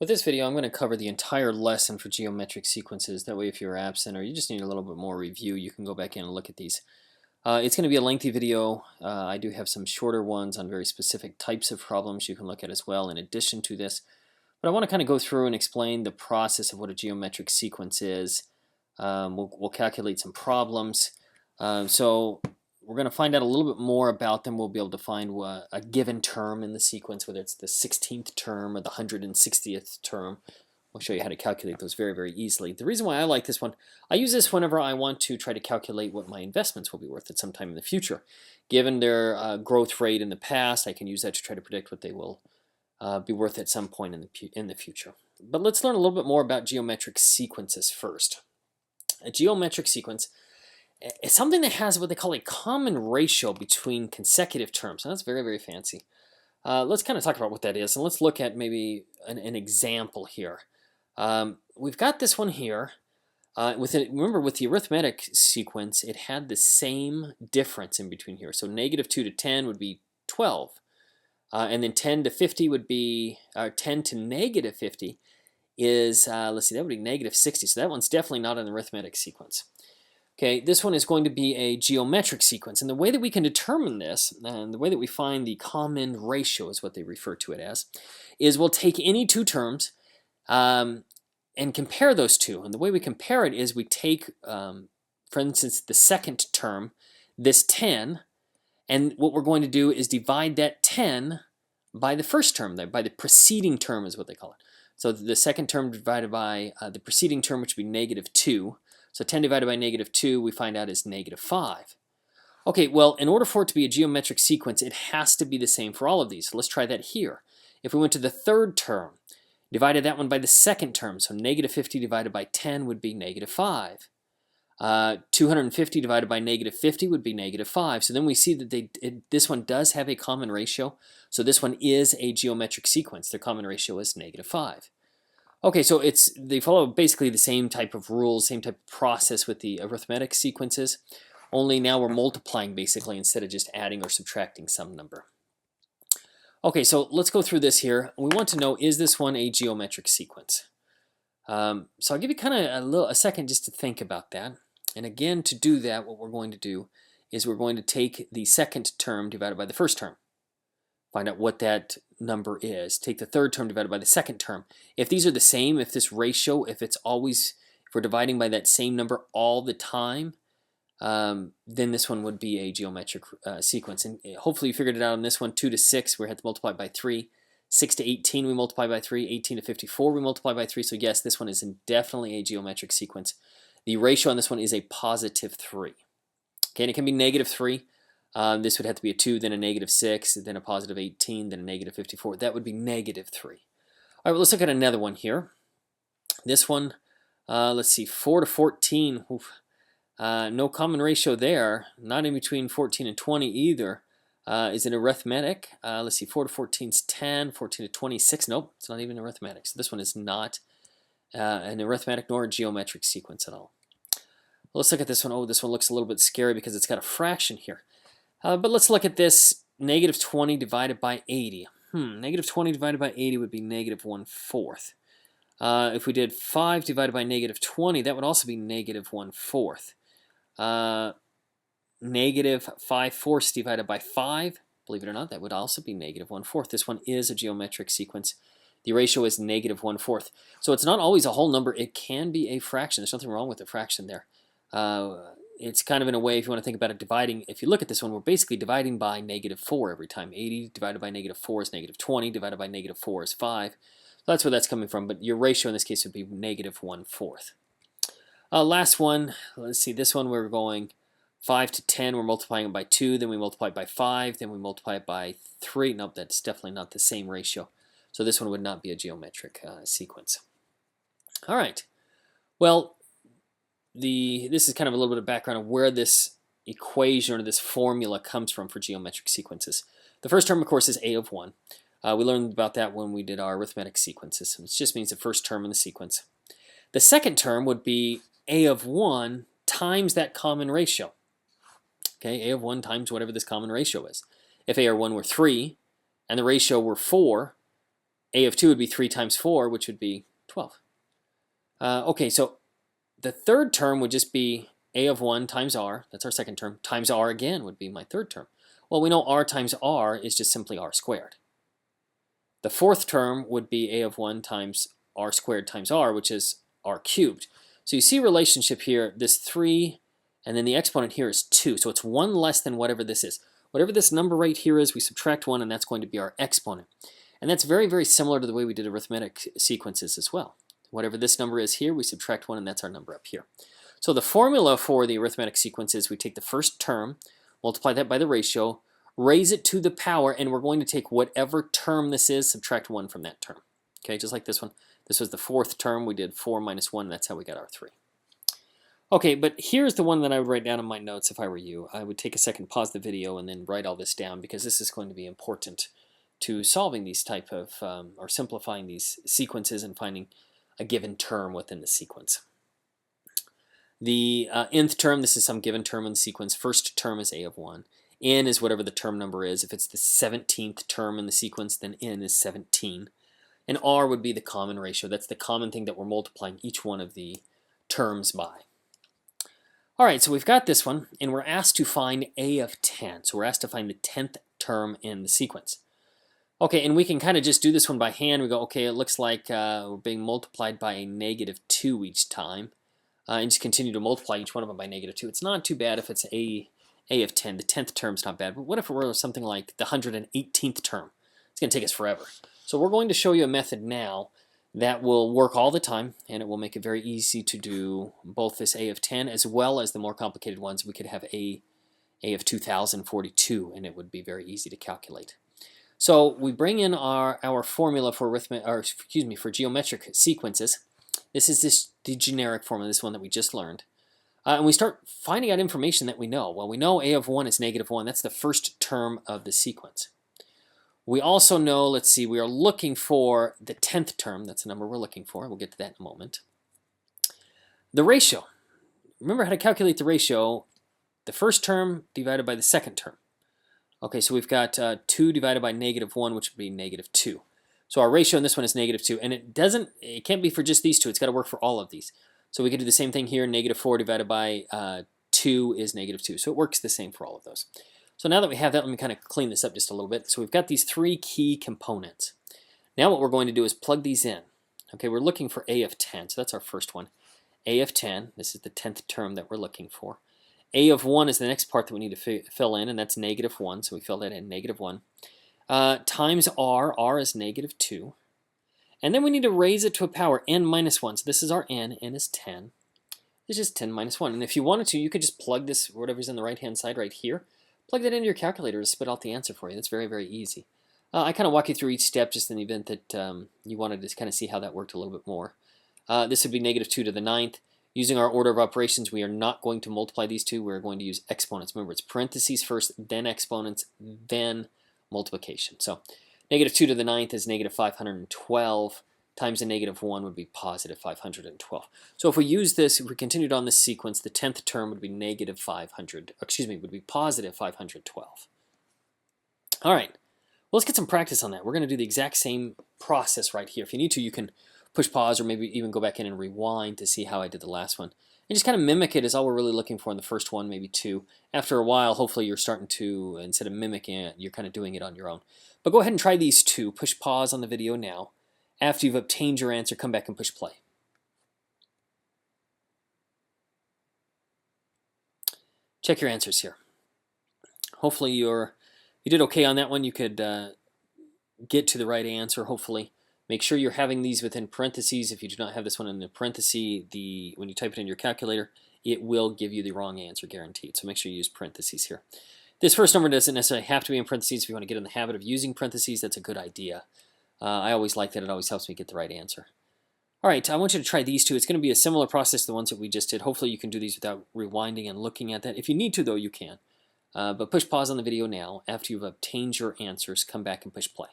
With this video, I'm going to cover the entire lesson for geometric sequences. That way, if you're absent or you just need a little bit more review, you can go back in and look at these. It's going to be a lengthy video. I do have some shorter ones on very specific types of problems you can look at as well in addition to this. But I want to kind of go through and explain the process of what a geometric sequence is. We'll calculate some problems. So we're going to find out a little bit more about them. We'll be able to find a given term in the sequence, whether it's the 16th term or the 160th term. We'll show you how to calculate those very, very easily. The reason why I like this one, I use this whenever I want to try to calculate what my investments will be worth at some time in the future. Given their growth rate in the past, I can use that to try to predict what they will be worth at some point in the future. But let's learn a little bit more about geometric sequences first. A geometric sequence is something that has what they call a common ratio between consecutive terms. And that's very, very fancy. Let's kind of talk about what that is, and let's look at maybe an example here. We've got this one here. Remember, with the arithmetic sequence, it had the same difference in between here. So negative 2 to 10 would be 12. And then 10 to 50 would be, 10 to negative 50 is, let's see, that would be negative 60. So that one's definitely not an arithmetic sequence. Okay, this one is going to be a geometric sequence. And the way that we can determine this, and the way that we find the common ratio is what they refer to it as, is we'll take any two terms and compare those two. And the way we compare it is we take, for instance, the second term, this 10, and what we're going to do is divide that 10 by the first term, by the preceding term is what they call it. So the second term divided by the preceding term, which would be negative 2. So 10 divided by negative 2, we find out is negative 5. Okay, well, in order for it to be a geometric sequence, it has to be the same for all of these. So let's try that here. If we went to the third term, divided that one by the second term, so negative 50 divided by 10 would be negative 5. 250 divided by negative 50 would be negative 5. So then we see that this one does have a common ratio. So this one is a geometric sequence. Their common ratio is negative 5. Okay, so they follow basically the same type of rules, same type of process with the arithmetic sequences, only now we're multiplying basically instead of just adding or subtracting some number. Okay, so let's go through this here. We want to know, is this one a geometric sequence? So I'll give you kind of a second just to think about that. And again, to do that, what we're going to do is we're going to take the second term divided by the first term. Find out what that number is. Take the third term divided by the second term. If these are the same, if this ratio, if we're dividing by that same number all the time, then this one would be a geometric sequence. And hopefully you figured it out on this one. 2 to 6, we had to multiply by 3. 6 to 18, we multiply by 3. 18 to 54, we multiply by 3. So yes, this one is definitely a geometric sequence. The ratio on this one is a positive 3. Okay, and it can be negative 3. This would have to be a 2, then a negative 6, then a positive 18, then a negative 54. That would be negative 3. All right, well, let's look at another one here. This one, let's see, 4 to 14. No common ratio there. Not in between 14 and 20 either. Is it arithmetic? Let's see, 4 to 14 is 10, 14 to 26. Nope, it's not even arithmetic. So this one is not an arithmetic nor a geometric sequence at all. Well, let's look at this one. Oh, this one looks a little bit scary because it's got a fraction here. But let's look at this. Negative 20 divided by 80. Negative 20 divided by 80 would be negative 1/4. If we did 5 divided by negative 20, that would also be negative 1/4. Negative 5/4 divided by 5, believe it or not, that would also be negative 1/4. This one is a geometric sequence. The ratio is negative 1/4. So it's not always a whole number. It can be a fraction. There's nothing wrong with a fraction there. It's kind of in a way, if you want to think about it, dividing. If you look at this one, we're basically dividing by negative 4 every time. 80 divided by negative 4 is negative 20. Divided by negative 4 is 5. So that's where that's coming from. But your ratio in this case would be negative 1/4. Last one. Let's see. This one we're going 5 to 10. We're multiplying it by 2. Then we multiply it by 5. Then we multiply it by 3. Nope, that's definitely not the same ratio. So this one would not be a geometric sequence. All right. Well, this is kind of a little bit of background of where this equation or this formula comes from for geometric sequences. The first term, of course, is a of 1. We learned about that when we did our arithmetic sequences. It just means the first term in the sequence. The second term would be a of 1 times that common ratio. Okay, a of 1 times whatever this common ratio is. If a or 1 were 3 and the ratio were 4, a of 2 would be 3 times 4, which would be 12. Okay, so the third term would just be a of 1 times r, that's our second term, times r again would be my third term. Well, we know r times r is just simply r squared. The fourth term would be a of 1 times r squared times r, which is r cubed. So you see a relationship here, this 3, and then the exponent here is 2. So it's 1 less than whatever this is. Whatever this number right here is, we subtract 1, and that's going to be our exponent. And that's very, very similar to the way we did arithmetic sequences as well. Whatever this number is here, we subtract 1, and that's our number up here. So the formula for the arithmetic sequence is we take the first term, multiply that by the ratio, raise it to the power, and we're going to take whatever term this is, subtract 1 from that term. Okay, just like this one. This was the fourth term. We did 4 minus 1, and that's how we got our 3. Okay, but here's the one that I would write down in my notes if I were you. I would take a second, pause the video, and then write all this down, because this is going to be important to solving these type of, or simplifying these sequences and finding a given term within the sequence. The nth term, this is some given term in the sequence. First term is a of 1. N is whatever the term number is. If it's the 17th term in the sequence, then n is 17. And r would be the common ratio. That's the common thing that we're multiplying each one of the terms by. All right, so we've got this one, and we're asked to find a of 10. So we're asked to find the 10th term in the sequence. Okay, and we can kind of just do this one by hand. We go, okay, it looks like we're being multiplied by a -2 each time. And just continue to multiply each one of them by -2. It's not too bad if it's a of 10. The 10th term's not bad. But what if it were something like the 118th term? It's going to take us forever. So we're going to show you a method now that will work all the time, and it will make it very easy to do both this a of 10 as well as the more complicated ones. We could have a of 2042, and it would be very easy to calculate. So we bring in our formula for for geometric sequences. This is the generic formula, this one that we just learned. And we start finding out information that we know. Well, we know a of 1 is -1. That's the first term of the sequence. We also know, let's see, we are looking for the 10th term. That's the number we're looking for. We'll get to that in a moment. The ratio. Remember how to calculate the ratio. The first term divided by the second term. Okay, so we've got 2 divided by -1, which would be -2. So our ratio in this one is -2, and it can't be for just these two. It's got to work for all of these. So we could do the same thing here. -4 divided by 2 is -2. So it works the same for all of those. So now that we have that, let me kind of clean this up just a little bit. So we've got these 3 key components. Now what we're going to do is plug these in. Okay, we're looking for a of 10. So that's our first one. A of 10. This is the 10th term that we're looking for. A of 1 is the next part that we need to fill in, and that's -1. So we fill that in, -1. Times r. R is -2. And then we need to raise it to a power, n minus 1. So this is our n. N is 10. It's just 10 minus 1. And if you wanted to, you could just plug this, whatever's on the right-hand side right here, plug that into your calculator to spit out the answer for you. That's very, very easy. I kind of walk you through each step just in the event that you wanted to kind of see how that worked a little bit more. This would be -2 to the 9th. Using our order of operations, we are not going to multiply these two. We're going to use exponents. Remember, it's parentheses first, then exponents, then multiplication. So -2 to the 9th is -512 times a -1 would be +512. So if we use this, if we continued on this sequence, the 10th term would be would be +512. All right, well, let's get some practice on that. We're going to do the exact same process right here. If you need to, you can push pause or maybe even go back in and rewind to see how I did the last one. And just kind of mimic it is all we're really looking for in the first one, maybe 2. After a while, hopefully you're starting to, instead of mimicking it, you're kind of doing it on your own. But go ahead and try these 2. Push pause on the video now. After you've obtained your answer, come back and push play. Check your answers here. Hopefully you did okay on that one. You could get to the right answer, hopefully. Make sure you're having these within parentheses. If you do not have this one in the parentheses, when you type it in your calculator, it will give you the wrong answer, guaranteed. So make sure you use parentheses here. This first number doesn't necessarily have to be in parentheses. If you want to get in the habit of using parentheses, that's a good idea. I always like that. It always helps me get the right answer. All right, I want you to try these 2. It's going to be a similar process to the ones that we just did. Hopefully you can do these without rewinding and looking at that. If you need to, though, you can. But push pause on the video now. After you've obtained your answers, come back and push play.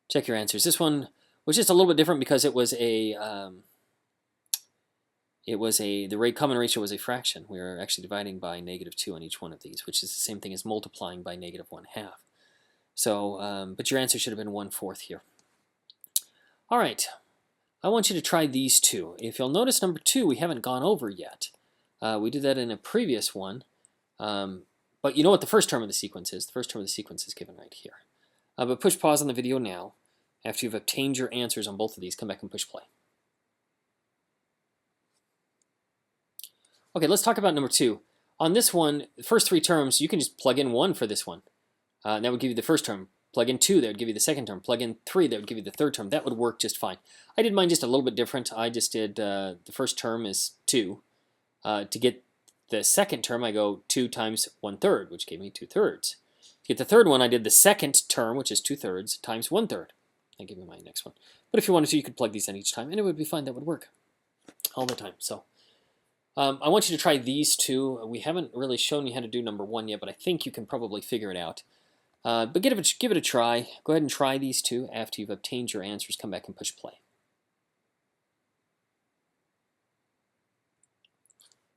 Check your answers. This one was just a little bit different because it was the common ratio was a fraction. We are actually dividing by -2 on each one of these, which is the same thing as multiplying by -1/2. So, but your answer should have been 1/4 here. All right, I want you to try these two. If you'll notice number 2, we haven't gone over yet. We did that in a previous one. But you know what the first term of the sequence is. The first term of the sequence is given right here. But push pause on the video now. After you've obtained your answers on both of these, come back and push play. Okay, let's talk about number 2. On this one, the first 3 terms, you can just plug in 1 for this one. That would give you the first term. Plug in 2, that would give you the second term. Plug in 3, that would give you the third term. That would work just fine. I did mine just a little bit different. I just did the first term is 2. To get the second term, I go 2 times 1/3, which gave me 2/3. To get the third one, I did the second term, which is 2/3, times 1/3. That gave me my next one. But if you wanted to, you could plug these in each time, and it would be fine. That would work all the time. So I want you to try these two. We haven't really shown you how to do number 1 yet, but I think you can probably figure it out. But give it a try. Go ahead and try these two. After you've obtained your answers, come back and push play.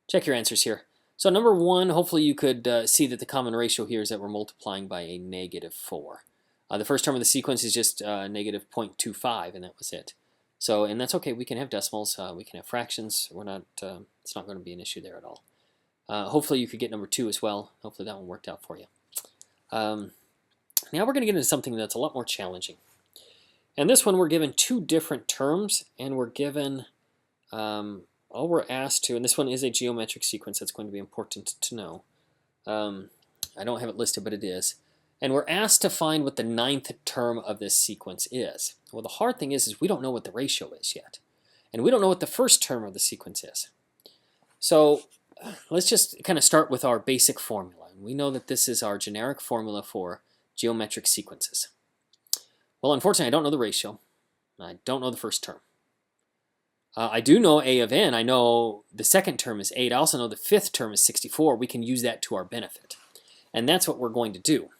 Check your answers here. So number 1, hopefully you could see that the common ratio here is that we're multiplying by a -4. The first term of the sequence is just -0.25, and that was it. So, and that's okay. We can have decimals. We can have fractions. We're not. It's not going to be an issue there at all. Hopefully you could get number 2 as well. Hopefully that one worked out for you. Now we're going to get into something that's a lot more challenging. And this one we're given 2 different terms, and we're given all we're asked to, and this one is a geometric sequence. That's going to be important to know. I don't have it listed, but it is. And we're asked to find what the 9th term of this sequence is. Well, the hard thing is we don't know what the ratio is yet. And we don't know what the first term of the sequence is. So let's just kind of start with our basic formula. We know that this is our generic formula for geometric sequences. Well, unfortunately, I don't know the ratio. I don't know the first term. I do know a of n. I know the second term is 8. I also know the 5th term is 64. We can use that to our benefit. And that's what we're going to do.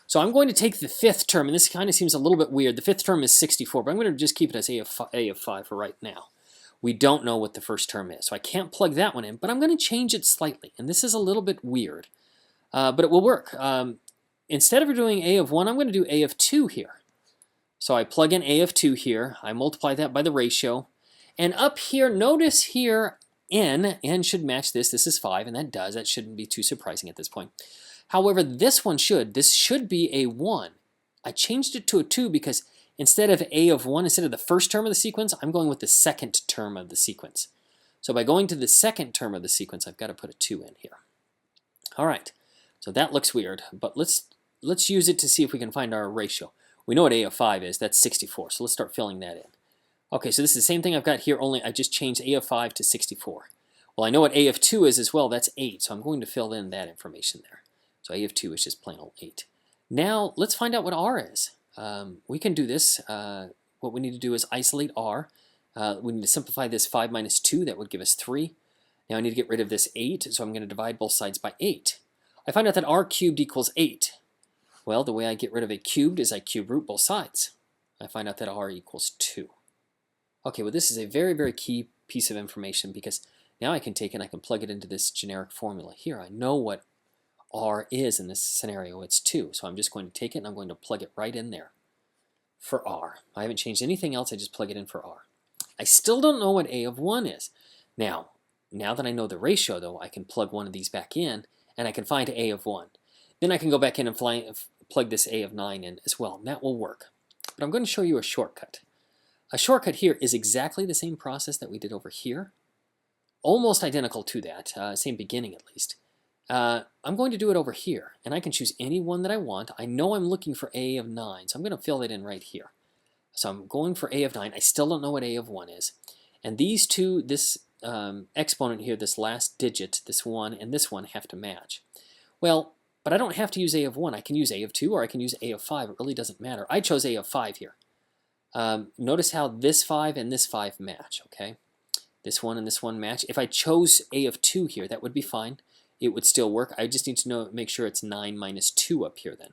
So I'm going to take the 5th term, and this kind of seems a little bit weird. The 5th term is 64, but I'm going to just keep it as a of 5 for right now. We don't know what the first term is, so I can't plug that one in, but I'm going to change it slightly. And this is a little bit weird, but it will work. Instead of doing a of 1, I'm going to do a of 2 here. So I plug in a of 2 here. I multiply that by the ratio. And up here, notice here, n should match this. This is 5, and that does. That shouldn't be too surprising at this point. However, this should be a 1. I changed it to a 2 because instead of a of 1, instead of the first term of the sequence, I'm going with the second term of the sequence. So by going to the second term of the sequence, I've got to put a 2 in here. All right, so that looks weird, but let's use it to see if we can find our ratio. We know what a of 5 is. That's 64, so let's start filling that in. Okay, so this is the same thing I've got here, only I just changed a of 5 to 64. Well, I know what a of 2 is as well. That's 8, so I'm going to fill in that information there. So a of 2 is just plain old 8. Now, let's find out what r is. We can do this. What we need to do is isolate r. We need to simplify this 5 minus 2. That would give us 3. Now I need to get rid of this 8, so I'm going to divide both sides by 8. I find out that r cubed equals 8. Well, the way I get rid of a cubed is I cube root both sides. I find out that r equals 2. Okay, well this is a very, very key piece of information because now I can take it and I can plug it into this generic formula here. I know what r is in this scenario. It's 2. So I'm just going to take it and I'm going to plug it right in there for r. I haven't changed anything else. I just plug it in for r. I still don't know what a of 1 is. Now that I know the ratio, though, I can plug one of these back in and I can find a of 1. Then I can go back in and plug this a of 9 in as well, and that will work. But I'm going to show you a shortcut. A shortcut here is exactly the same process that we did over here. Almost identical to that, same beginning at least. I'm going to do it over here, and I can choose any one that I want. I know I'm looking for a of 9, so I'm going to fill that in right here. So I'm going for a of 9. I still don't know what a of 1 is. And these two, this exponent here, this last digit, this 1 and this one have to match. Well, but I don't have to use a of 1. I can use a of 2 or I can use a of 5. It really doesn't matter. I chose a of 5 here. Notice how this 5 and this 5 match, okay? This one and this one match. If I chose a of 2 here, that would be fine. It would still work. I just need to make sure it's 9 minus 2 up here then.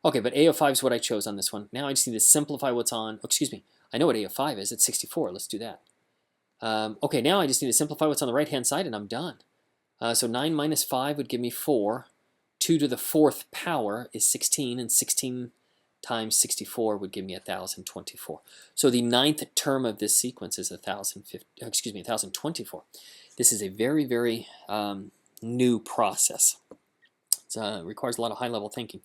Okay, but a of 5 is what I chose on this one. Now I just need to simplify what's on, oh, excuse me, I know what a of 5 is. It's 64. Let's do that. Okay, now I just need to simplify what's on the right-hand side and I'm done. So 9 minus 5 would give me 4. 2 to the 4th power is 16, and 16 times 64 would give me 1024. So the 9th term of this sequence is 1024. This is a very, very new process. It requires a lot of high-level thinking.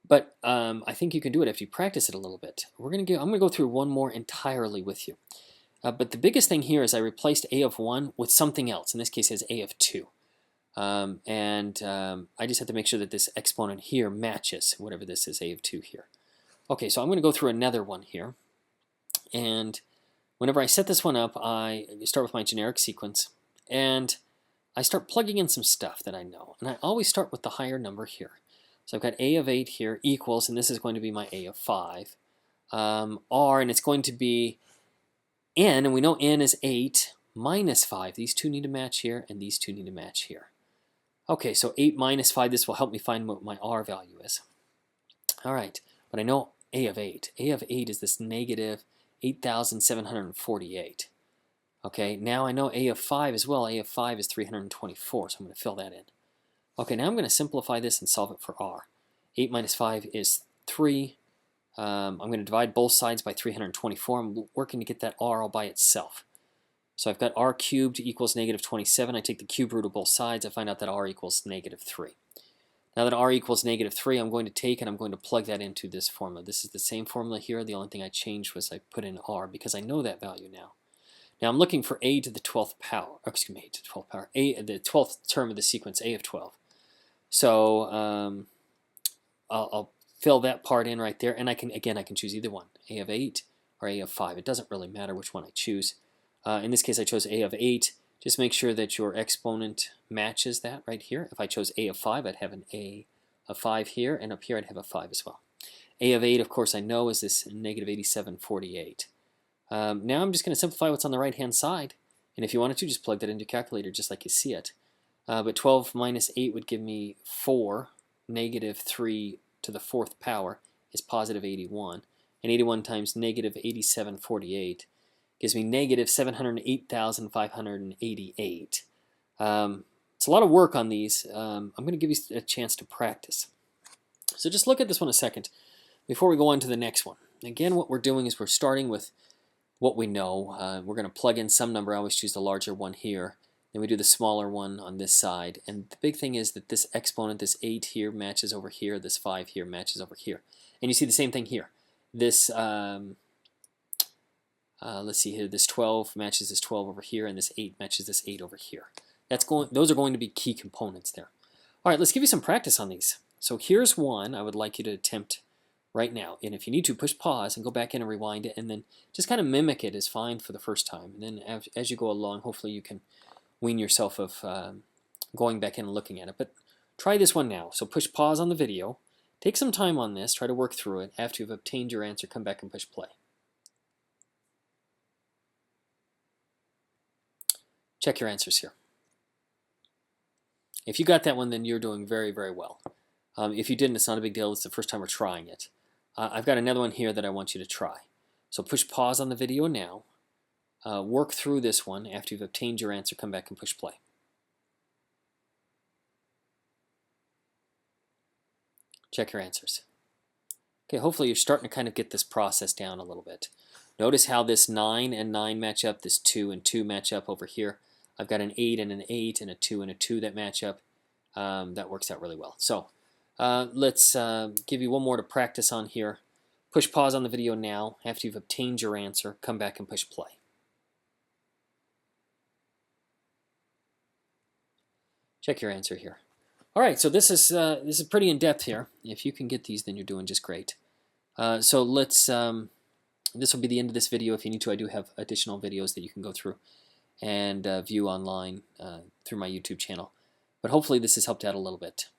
But I think you can do it if you practice it a little bit. I'm going to go through one more entirely with you. But the biggest thing here is I replaced a of 1 with something else. In this case, it's a of 2. I just have to make sure that this exponent here matches whatever this is, a of 2 here. Okay, so I'm going to go through another one here. And whenever I set this one up, I start with my generic sequence. And I start plugging in some stuff that I know. And I always start with the higher number here. So I've got a of 8 here equals, and this is going to be my a of 5. R, and it's going to be n, and we know n is 8 minus 5. These two need to match here, and these two need to match here. Okay, so 8 minus 5, this will help me find what my r value is. All right, but I know a of 8. A of 8 is this negative 8,748. Okay, now I know a of 5 as well. A of 5 is 324, so I'm going to fill that in. Okay, now I'm going to simplify this and solve it for r. 8 minus 5 is 3. I'm going to divide both sides by 324. I'm working to get that r all by itself. So I've got r cubed equals negative 27. I take the cube root of both sides. I find out that r equals negative 3. Now that r equals negative 3, I'm going to take and I'm going to plug that into this formula. This is the same formula here. The only thing I changed was I put in r because I know that value now. Now I'm looking for a to the 12th power. Excuse me, a to the 12th power. The 12th term of the sequence, a of 12. So I'll fill that part in right there, and I can choose either one, a of 8 or a of 5. It doesn't really matter which one I choose. In this case, I chose a of 8. Just make sure that your exponent matches that right here. If I chose a of 5, I'd have an a of 5 here, and up here I'd have a 5 as well. A of 8, of course, I know is this negative 8748. Now I'm just going to simplify what's on the right-hand side, and if you wanted to, just plug that into your calculator just like you see it. But 12 minus 8 would give me 4. Negative 3 to the 4th power is positive 81. And 81 times negative 8748 gives me negative 708,588. It's a lot of work on these. I'm going to give you a chance to practice. So just look at this one a second before we go on to the next one. Again, what we're doing is we're starting with what we know. We're going to plug in some number. I always choose the larger one here. Then we do the smaller one on this side. And the big thing is that this exponent, this 8 here, matches over here. This 5 here matches over here. And you see the same thing here. This, let's see here, this 12 matches this 12 over here, and this 8 matches this 8 over here. Those are going to be key components there. All right, let's give you some practice on these. So here's one I would like you to attempt right now. And if you need to, push pause and go back in and rewind it, and then just kind of mimic it is fine for the first time. And then as you go along, hopefully you can wean yourself of going back in and looking at it. But try this one now. So push pause on the video. Take some time on this. Try to work through it. After you've obtained your answer, come back and push play. Check your answers here. If you got that one, then you're doing very, very well. If you didn't, it's not a big deal. It's the first time we're trying it. I've got another one here that I want you to try. So push pause on the video now. Work through this one. After you've obtained your answer, come back and push play. Check your answers. Okay, hopefully you're starting to kind of get this process down a little bit. Notice how this 9 and 9 match up, this 2 and 2 match up over here. I've got an 8 and an 8 and a 2 and a 2 that match up. That works out really well. So let's give you one more to practice on here. Push pause on the video now. After you've obtained your answer, come back and push play. Check your answer here. All right, so this is pretty in-depth here. If you can get these, then you're doing just great. So let's, this will be the end of this video. If you need to, I do have additional videos that you can go through and view online through my YouTube channel. But hopefully this has helped out a little bit.